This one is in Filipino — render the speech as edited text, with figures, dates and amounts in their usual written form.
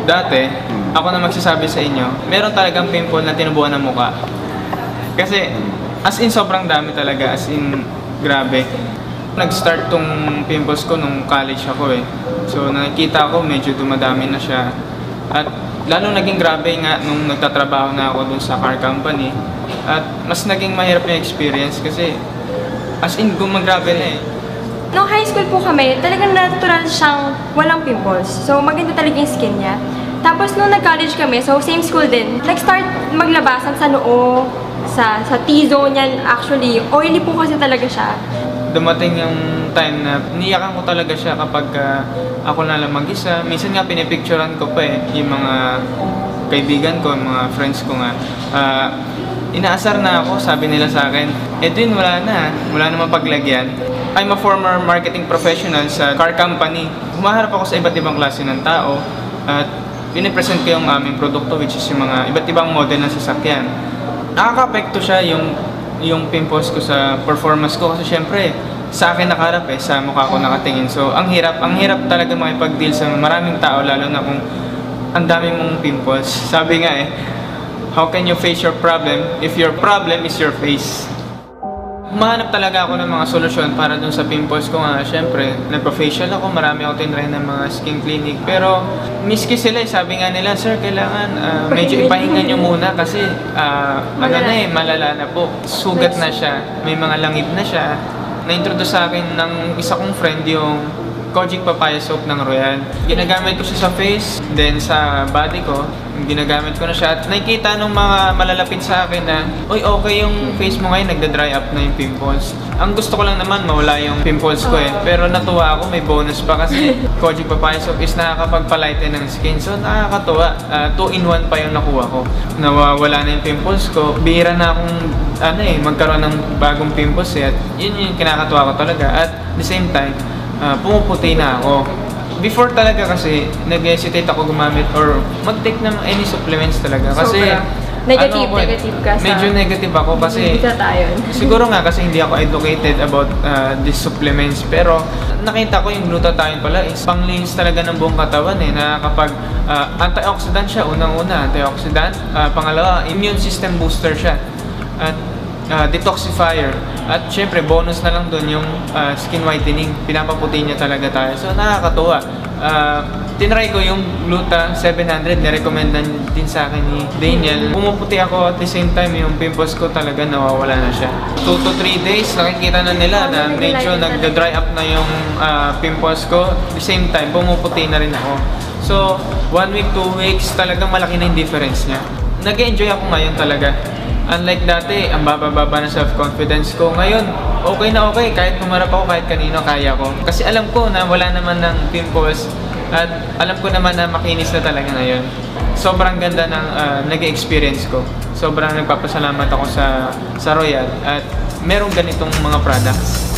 Dati, ako na magsasabi sa inyo, meron talagang pimple na tinubuan ng mukha. Kasi, as in sobrang dami talaga, as in grabe. Nag-start tong pimples ko nung college ako eh. So nakikita ko medyo dumadami na siya. At lalo naging grabe nga nung nagtatrabaho na ako dun sa car company. At mas naging mahirap yung experience kasi as in gumagrabe na eh. Nung high school po kami, talagang natural siyang walang pimples. So maganda talaga yung skin niya. Tapos nung nag-college kami, so same school din, nag-start maglabasan sa noo, sa T-zone niyan. Actually, oily po kasi talaga siya. Dumating yung time na niyakan ko talaga siya kapag ako na lang mag-isa. Minsan nga pinipicturean ko pa eh, yung mga kaibigan ko, yung mga friends ko nga. Inaasar na ako, sabi nila sa akin, Edwin, wala namang paglagyan. I'm a former marketing professional sa car company. Humaharap ako sa iba't ibang klase ng tao at pinipresent ko yung aming produkto, which is yung mga iba't ibang model ng sasakyan. Nakaka-apekto siya yung pimples ko sa performance ko kasi syempre sa akin nakaharap eh, sa mukha ko nakatingin. So ang hirap talaga makipag-deal sa maraming tao, lalo na kung ang dami mong pimples. Sabi nga eh, how can you face your problem if your problem is your face? Humahanap talaga ako ng mga solusyon para dun sa pimples ko nga. Syempre, nagpa-facial ako, marami ako tinry ng mga skin clinic. Pero, miski sila, sabi nga nila, sir, kailangan medyo ipahinga nyo muna kasi malala na po. Sugat na siya, may mga langib na siya. Na-introduce sa akin ng isa kong friend yung Kojic Papaya Soap ng Royal. Ginagamit ko siya sa face, then sa body ko, ginagamit ko na siya. At nakikita nung mga malalapit sa akin na, uy, okay yung face mo ngayon, nagda-dry up na yung pimples. Ang gusto ko lang naman, mawala yung pimples ko eh. Pero natuwa ako, may bonus pa kasi Kojic Papaya Soap is nakakapag-palighten ng skin. So nakakatuwa, 2-in-1 pa yung nakuha ko. Nawawala na yung pimples ko. Bihira na akong magkaroon ng bagong pimples eh. At yun yung kinakatuwa ko talaga. At the same time, pumuputi na ako. Before talaga kasi, nag-hesitate ako gumamit or mag-take ng any supplements talaga. Kasi, negative ka sa... Medyo negative ako kasi... Siguro nga kasi hindi ako educated about these supplements. Pero, nakita ko yung glutathione pala is panglinis talaga ng buong katawan eh. Na kapag antioxidant siya, unang-una, antioxidant. Pangalawa, immune system booster siya. At detoxifier. At syempre, bonus na lang doon yung skin whitening. Pinapaputi niya talaga tayo. So, nakakatuwa. Tinry ko yung Gluta 700. Nirecommend din sa akin ni Daniel. Pumuputi ako at the same time, yung pimples ko talaga nawawala na siya. 2 to 3 days, nakikita na nila na medyo nagda-dry up na yung pimples ko. At the same time, pumuputi na rin ako. So, 1 week, 2 weeks, talagang malaki na yung difference niya. Nag-enjoy ako ngayon talaga. Unlike dati, ang baba-baba na self-confidence ko. Ngayon, okay na okay. Kahit pumarap ako, kahit kanino, kaya ko. Kasi alam ko na wala naman ng pimples. At alam ko naman na makinis na talaga ngayon. Sobrang ganda ng nag-experience ko. Sobrang nagpapasalamat ako sa Royal. At merong ganitong mga products.